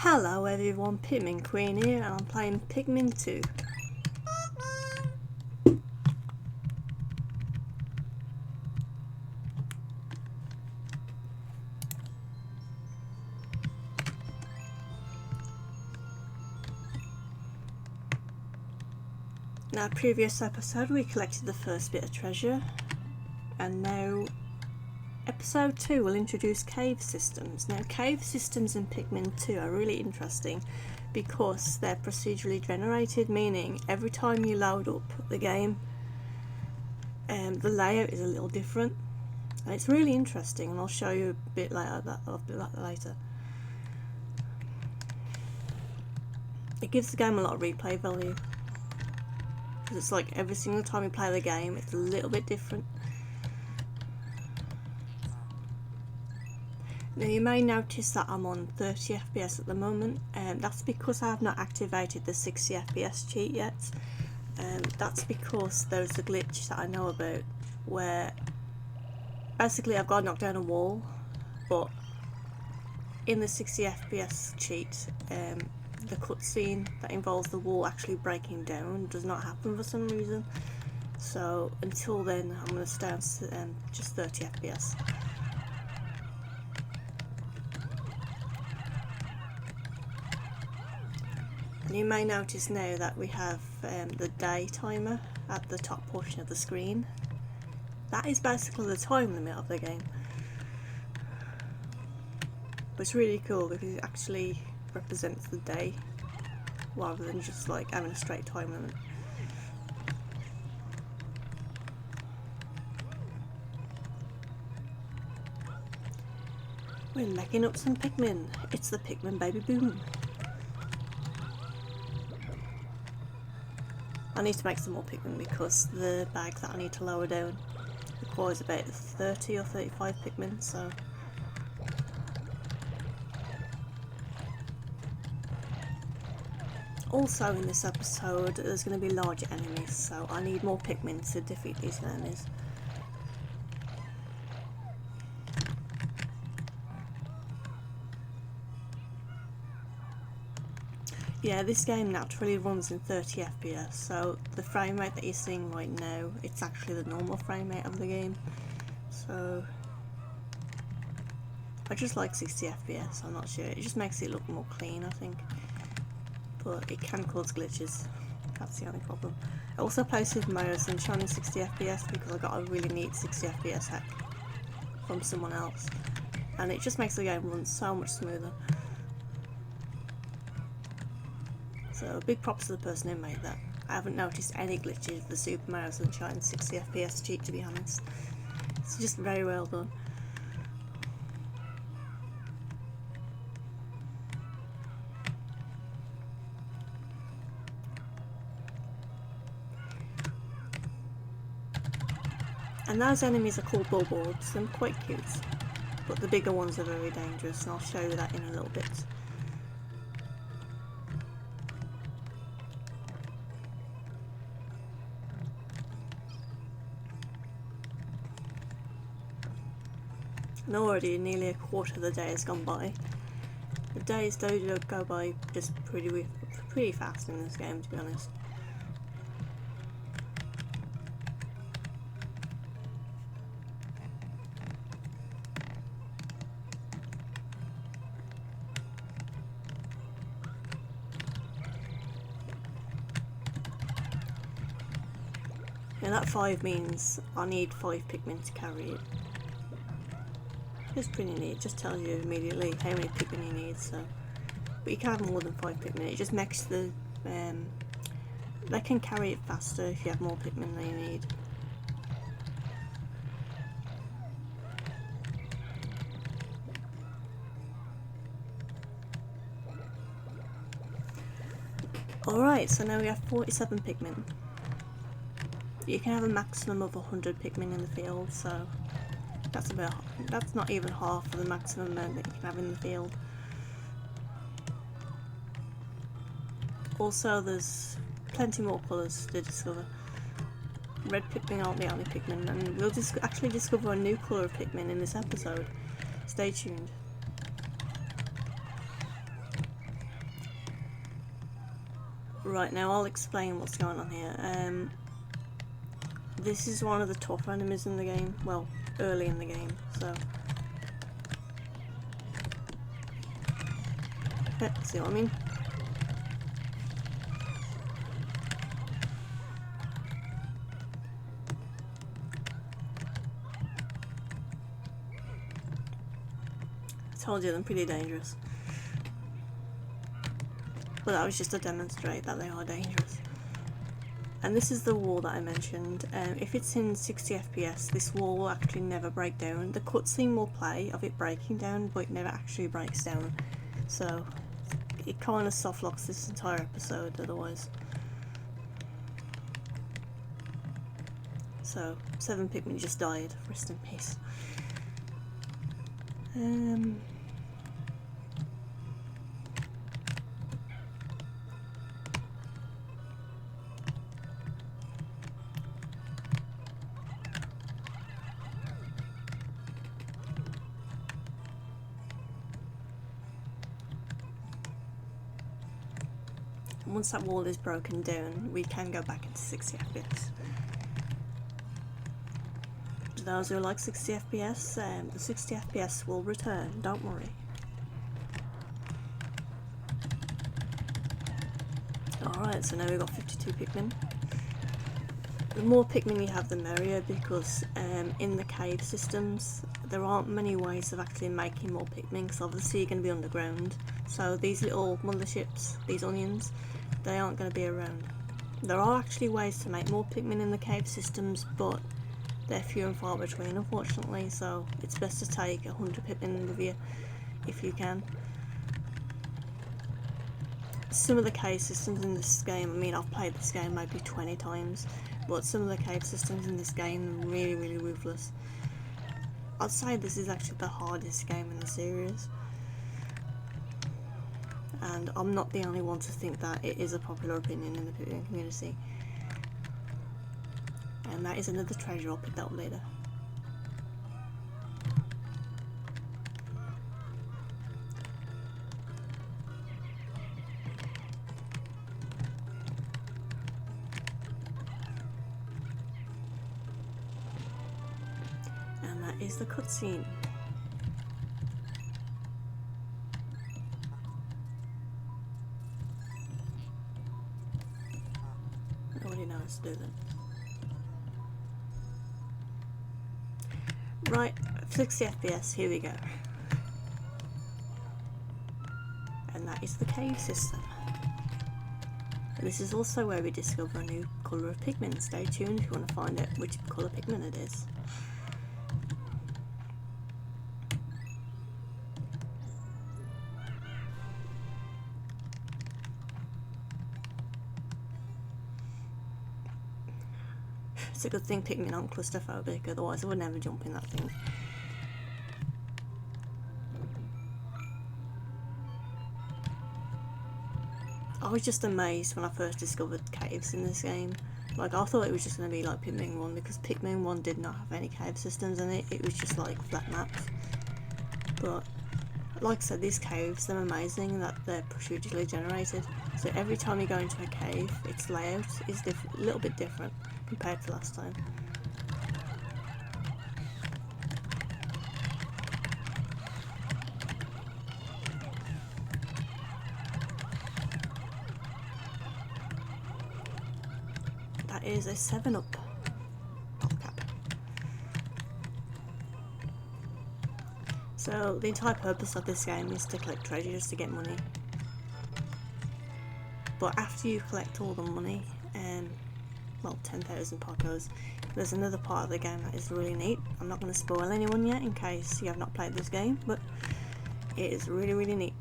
Hello everyone, PikminQueen here, and I'm playing Pikmin 2. Now, previous episode we collected the first bit of treasure, and now episode 2 will introduce cave systems. Now, cave systems in Pikmin 2 are really interesting because they're procedurally generated, meaning every time you load up the game, the layout is a little different, and it's really interesting, and I'll show you a bit later. It gives the game a lot of replay value because it's like every single time you play the game it's a little bit different. Now, you may notice that I'm on 30 FPS at the moment, and that's because I have not activated the 60 FPS cheat yet. That's because there's a glitch that I know about where basically I've got to knock down a wall, but in the 60 FPS cheat the cutscene that involves the wall actually breaking down does not happen for some reason. So until then I'm going to stay on just 30 FPS. And you may notice now that we have the day timer at the top portion of the screen. That is basically the time limit of the game. But it's really cool because it actually represents the day rather than just like having a straight time limit. We're making up some Pikmin. It's the Pikmin baby boom. I need to make some more Pikmin because the bag that I need to lower down requires about 30 or 35 Pikmin, so also in this episode there's going to be larger enemies, so I need more Pikmin to defeat these enemies. Yeah, this game naturally runs in 30 FPS, so the frame rate that you're seeing right now, it's actually the normal frame rate of the game. So I just like 60 FPS, I'm not sure, it just makes it look more clean I think, but it can cause glitches, that's the only problem. I also play Super Mario Sunshine in 60 FPS because I got a really neat 60 FPS hack from someone else, and it just makes the game run so much smoother. So big props to the person who made that. I haven't noticed any glitches with the Super Mario Sunshine 60 FPS cheat, to be honest. It's just very well done. And those enemies are called billboards. They're quite cute, but the bigger ones are very dangerous, and I'll show you that in a little bit. And already nearly a quarter of the day has gone by. The days do go by just pretty fast in this game, to be honest. Now that 5 means I need 5 Pikmin to carry it. It's pretty neat, it just tells you immediately how many Pikmin you need, so. But you can have more than 5 Pikmin, it just makes the, they can carry it faster if you have more Pikmin than you need. Alright, so now we have 47 Pikmin. You can have a maximum of 100 Pikmin in the field, so that's not even half of the maximum amount that you can have in the field. Also, there's plenty more colours to discover. Red Pikmin aren't the only Pikmin, and we'll actually discover a new colour of Pikmin in this episode. Stay tuned. Right, now I'll explain what's going on here. This is one of the tough enemies in the game, well, early in the game, so... see what I mean? I told you they're pretty dangerous. But that was just to demonstrate that they are dangerous. And this is the wall that I mentioned. If it's in 60 FPS, this wall will actually never break down. The cutscene will play of it breaking down, but it never actually breaks down. So it kind of soft locks this entire episode otherwise. So 7 Pikmin just died. Rest in peace. Once that wall is broken down, we can go back into 60 FPS. To those who like 60 FPS, the 60 FPS will return, don't worry. Alright, so now we've got 52 Pikmin. The more Pikmin you have, the merrier, because in the cave systems, there aren't many ways of actually making more Pikmin, because obviously you're going to be underground. So these little motherships, these onions, they aren't going to be around. There are actually ways to make more Pikmin in the cave systems, but they're few and far between, unfortunately, so it's best to take 100 Pikmin with you if you can. Some of the cave systems in this game, I mean, I've played this game maybe 20 times, but some of the cave systems in this game are really, really ruthless. I'd say this is actually the hardest game in the series. And I'm not the only one to think that. It is a popular opinion in the Pikmin community. And that is another treasure. I'll pick that up later. And that is the cutscene. Nobody knows to do that. Right, 60 FPS, here we go. And that is the cave system. And this is also where we discover a new colour of Pikmin. Stay tuned if you want to find out which colour Pikmin it is. It's a good thing Pikmin aren't claustrophobic, otherwise I would never jump in that thing. I was just amazed when I first discovered caves in this game. Like, I thought it was just going to be like Pikmin 1, because Pikmin 1 did not have any cave systems in it, it was just like flat maps. But like I said, these caves, they're amazing that they're procedurally generated. So every time you go into a cave, its layout is a little bit different compared to last time. That is a 7-up bottle cap. So the entire purpose of this game is to collect treasures to get money. But after you collect all the money, well, 10,000 Pocos, there's another part of the game that is really neat. I'm not going to spoil anyone yet in case you have not played this game, but it is really, really neat.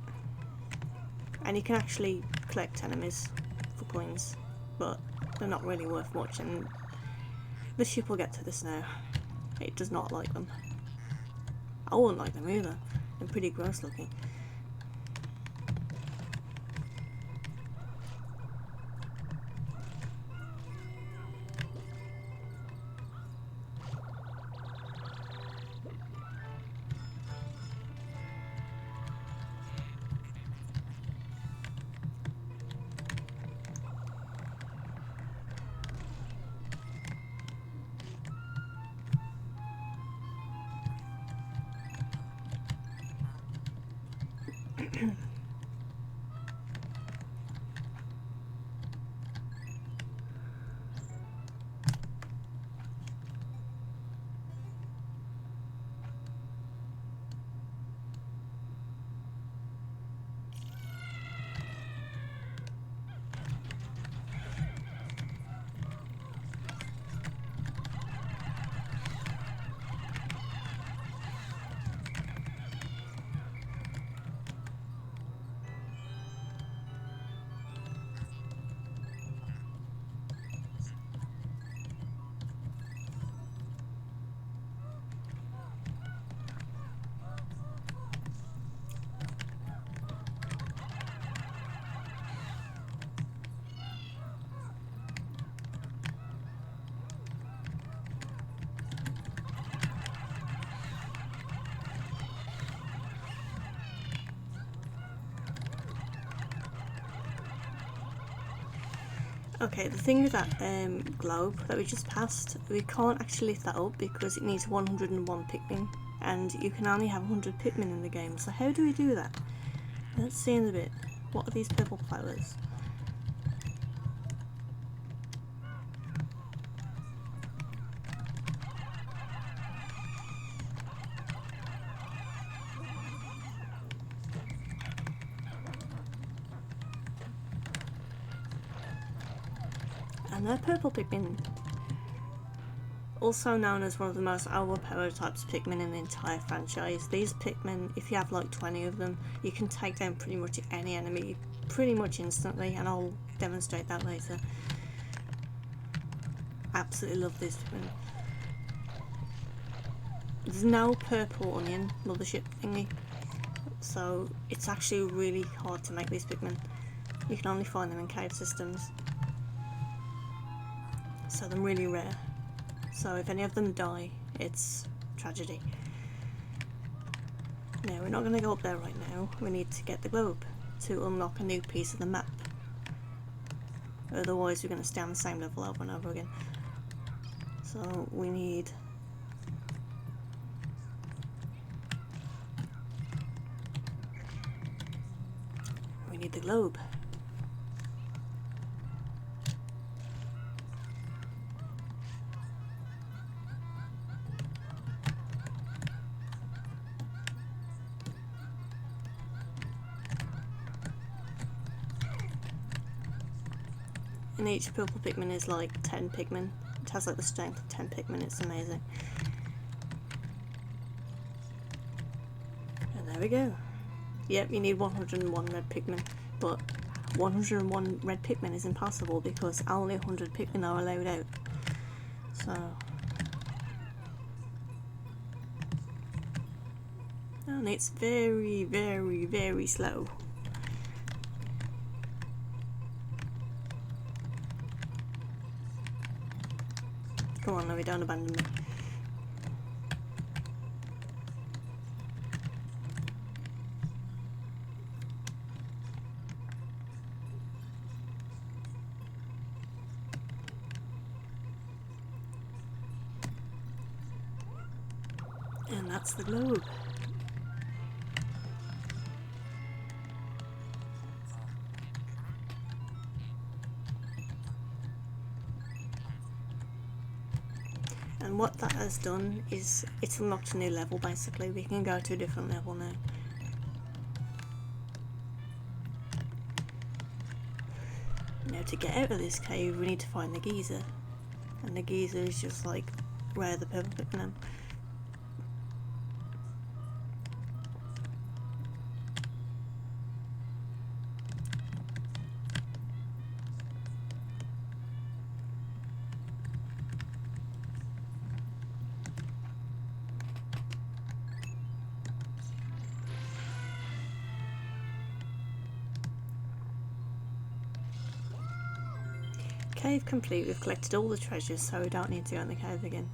And you can actually collect enemies for coins, but they're not really worth much, and the ship will get to this now. It does not like them. I wouldn't like them either. They're pretty gross looking. Okay, the thing with that globe that we just passed, we can't actually lift that up because it needs 101 Pikmin, and you can only have 100 Pikmin in the game. So how do we do that? Let's see in a bit. What are these purple flowers? And they're purple Pikmin. Also known as one of the most overpowered types of Pikmin in the entire franchise. These Pikmin, if you have like 20 of them, you can take down pretty much any enemy pretty much instantly, and I'll demonstrate that later. Absolutely love these Pikmin. There's no purple onion mothership thingy, so it's actually really hard to make these Pikmin. You can only find them in cave systems, so they're really rare. So if any of them die, it's tragedy. Now we're not going to go up there right now. We need to get the globe to unlock a new piece of the map. Otherwise we're going to stay on the same level over and over again. So we need the globe. And each purple Pikmin is like 10 Pikmin. It has like the strength of 10 Pikmin, it's amazing. And there we go. Yep, you need 101 red Pikmin, but 101 red Pikmin is impossible because only 100 Pikmin are allowed out. So... and it's very, very, very slow. Come on, Louie, don't abandon me. And that's the globe. And what that has done is it's unlocked a new level basically. We can go to a different level now. Now to get out of this cave we need to find the geyser. And the geyser is just like where the purple Pikmin are. Cave complete, we've collected all the treasures so we don't need to go in the cave again.